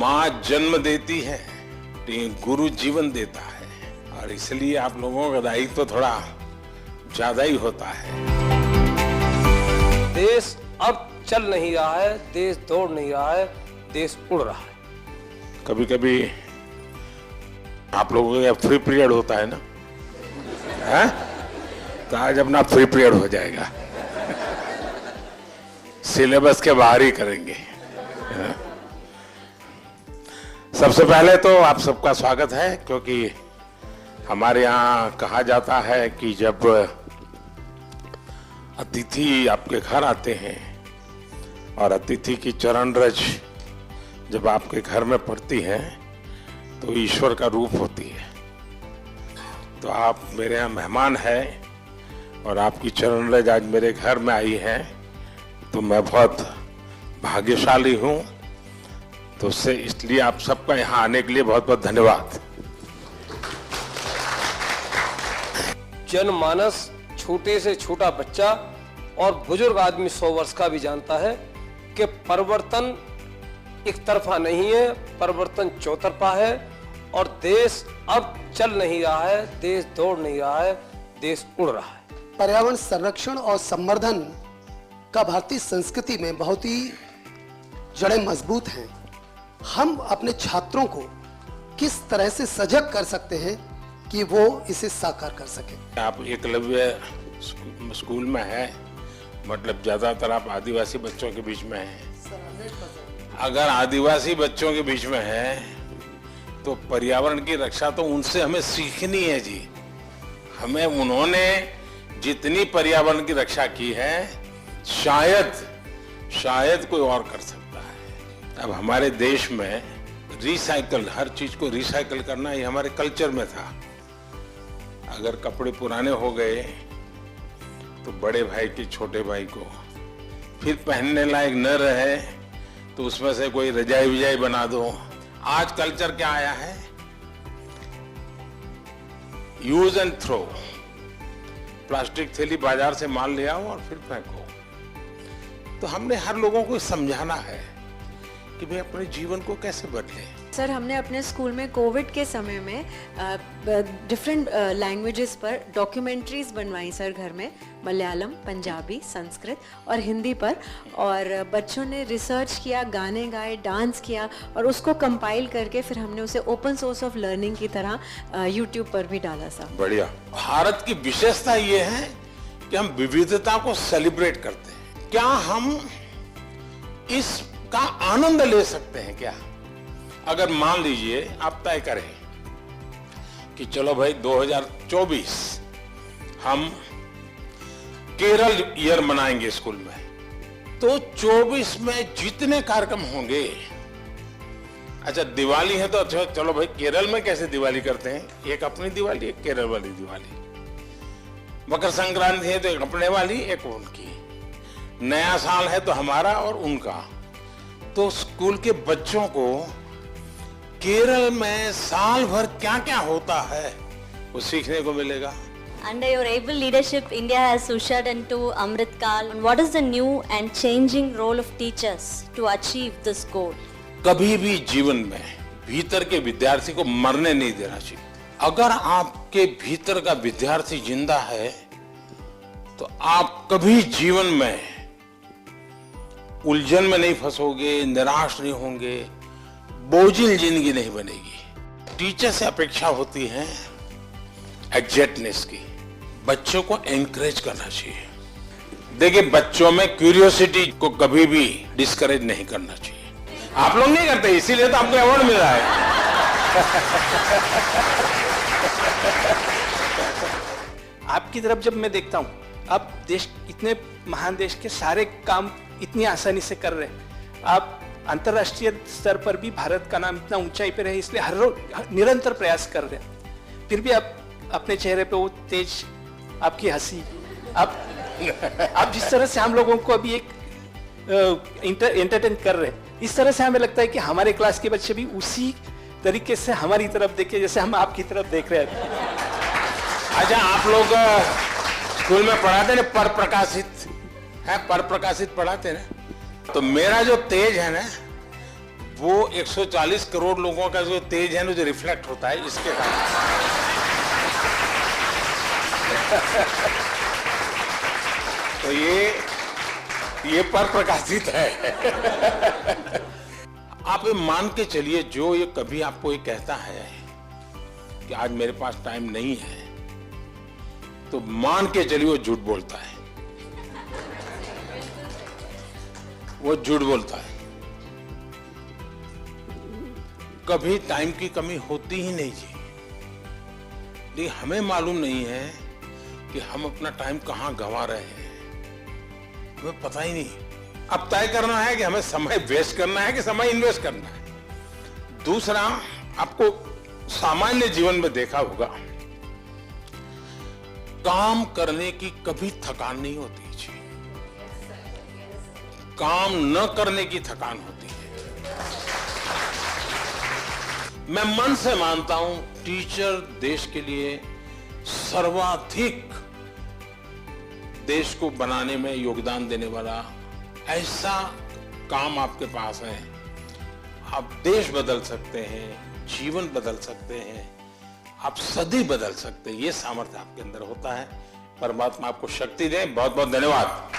माँ जन्म देती है, गुरु जीवन देता है, और इसलिए आप लोगों का दायित्व तो थोड़ा ज्यादा ही होता है। देश अब चल नहीं रहा है, देश दौड़ नहीं रहा है, देश उड़ रहा है। कभी कभी आप लोगों का फ्री पीरियड होता है ना, है? तो आज अपना फ्री पीरियड हो जाएगा, सिलेबस के बाहर ही करेंगे। सबसे पहले तो आप सबका स्वागत है, क्योंकि हमारे यहाँ कहा जाता है कि जब अतिथि आपके घर आते हैं और अतिथि की चरण रज जब आपके घर में पड़ती है तो ईश्वर का रूप होती है। तो आप मेरे यहाँ मेहमान हैं और आपकी चरण रज आज मेरे घर में आई है, तो मैं बहुत भाग्यशाली हूँ। तो उससे इसलिए आप सबका यहाँ आने के लिए बहुत बहुत धन्यवाद। जनमानस, छोटे से छोटा बच्चा और बुजुर्ग आदमी 100 वर्ष का भी जानता है कि परिवर्तन एक तरफा नहीं है, परिवर्तन चौतरफा है, और देश अब चल नहीं रहा है, देश दौड़ नहीं रहा है, देश उड़ रहा है। पर्यावरण संरक्षण और संवर्धन का भारतीय संस्कृति में बहुत ही जड़ें मजबूत हैं। हम अपने छात्रों को किस तरह से सजग कर सकते हैं कि वो इसे साकार कर सके? आप एकलव्य स्कूल में है, मतलब ज्यादातर आप आदिवासी बच्चों के बीच में हैं। अगर आदिवासी बच्चों के बीच में है तो पर्यावरण की रक्षा तो उनसे हमें सीखनी है जी। हमें उन्होंने जितनी पर्यावरण की रक्षा की है शायद कोई और कर सकता है। अब हमारे देश में रिसाइकल, हर चीज को रिसाइकल करना ये हमारे कल्चर में था। अगर कपड़े पुराने हो गए तो बड़े भाई के छोटे भाई को फिर पहनने लायक न रहे तो उसमें से कोई रजाई विजाई बना दो। आज कल्चर क्या आया है? Use and throw. प्लास्टिक थैली बाजार से माल ले आओ और फिर फेंको। तो हमने हर लोगों को समझाना है कि भाई अपने जीवन को कैसे बदले। सर, हमने अपने स्कूल में कोविड के समय में डिफरेंट लैंग्वेजेस पर डॉक्यूमेंट्रीज बनवाई सर घर में, मलयालम, पंजाबी, संस्कृत और हिंदी पर, और बच्चों ने रिसर्च किया, गाने गाए, डांस किया, और उसको कंपाइल करके फिर हमने उसे ओपन सोर्स ऑफ लर्निंग की तरह यूट्यूब पर भी डाला सर। बढ़िया। भारत की विशेषता ये है कि हम विविधता को सेलिब्रेट करते हैं। क्या हम इसका आनंद ले सकते हैं क्या? अगर मान लीजिए आप तय करें कि चलो भाई 2024 हम केरल ईयर मनाएंगे स्कूल में, तो 24 में जितने कार्यक्रम होंगे, अच्छा दिवाली है तो अच्छा चलो भाई केरल में कैसे दिवाली करते हैं, एक अपनी दिवाली, एक केरल वाली दिवाली। मकर संक्रांति है तो एक अपने वाली, एक उनकी। नया साल है तो हमारा और उनका। तो स्कूल के बच्चों को केरल में साल भर क्या क्या होता है वो सीखने को मिलेगा। Under your able leadership, India has ushered into Amrit Kal. What is the new and changing role of teachers to achieve this goal? कभी भी जीवन में भीतर के विद्यार्थी को मरने नहीं देना चाहिए। अगर आपके भीतर का विद्यार्थी जिंदा है तो आप कभी जीवन में उलझन में नहीं फंसोगे, निराश नहीं होंगे, बोझिल जिंदगी नहीं बनेगी। टीचर से अपेक्षा होती है एग्जैक्टनेस की। बच्चों को एनकरेज करना चाहिए। देखिए, बच्चों में क्यूरियोसिटी को कभी भी डिस्करेज नहीं करना चाहिए। आप लोग नहीं करते, इसीलिए तो आपको अवार्ड मिल रहा है। आपकी तरफ जब मैं देखता हूँ, आप देश, इतने महान देश के सारे काम इतनी आसानी से कर रहे हैं। आप अंतर्राष्ट्रीय स्तर पर भी भारत का नाम इतना ऊंचाई पे रहे, इसलिए हर रोज निरंतर प्रयास कर रहे हैं। फिर भी आप अपने चेहरे पे वो तेज, आपकी हंसी, आप जिस तरह से हम लोगों को अभी एक एंटरटेन कर रहे हैं, इस तरह से हमें लगता है कि हमारे क्लास के बच्चे भी उसी तरीके से हमारी तरफ देखे जैसे हम आपकी तरफ देख रहे हैं। अच्छा, आप लोग स्कूल में पढ़ाते ना पर प्रकाशित है, पर प्रकाशित पढ़ाते ना, तो मेरा जो तेज है ना वो 140 करोड़ लोगों का जो तेज है ना, जो रिफ्लेक्ट होता है इसके कारण। तो ये पर प्रकाशित है। आप ये मान के चलिए, जो ये कभी आपको ये कहता है कि आज मेरे पास टाइम नहीं है, तो मान के चलिए वो झूठ बोलता है। वो झूठ बोलता है। कभी टाइम की कमी होती ही नहीं जी। लेकिन हमें मालूम नहीं है कि हम अपना टाइम कहां गंवा रहे हैं, हमें पता ही नहीं। अब तय करना है कि हमें समय वेस्ट करना है कि समय इन्वेस्ट करना है। दूसरा, आपको सामान्य जीवन में देखा होगा, काम करने की कभी थकान नहीं होती जी, काम न करने की थकान होती है। मैं मन से मानता हूं टीचर देश के लिए सर्वाधिक देश को बनाने में योगदान देने वाला ऐसा काम आपके पास है। आप देश बदल सकते हैं, जीवन बदल सकते हैं, आप सदी बदल सकते हैं। ये सामर्थ्य आपके अंदर होता है। परमात्मा आपको शक्ति दे। बहुत बहुत धन्यवाद।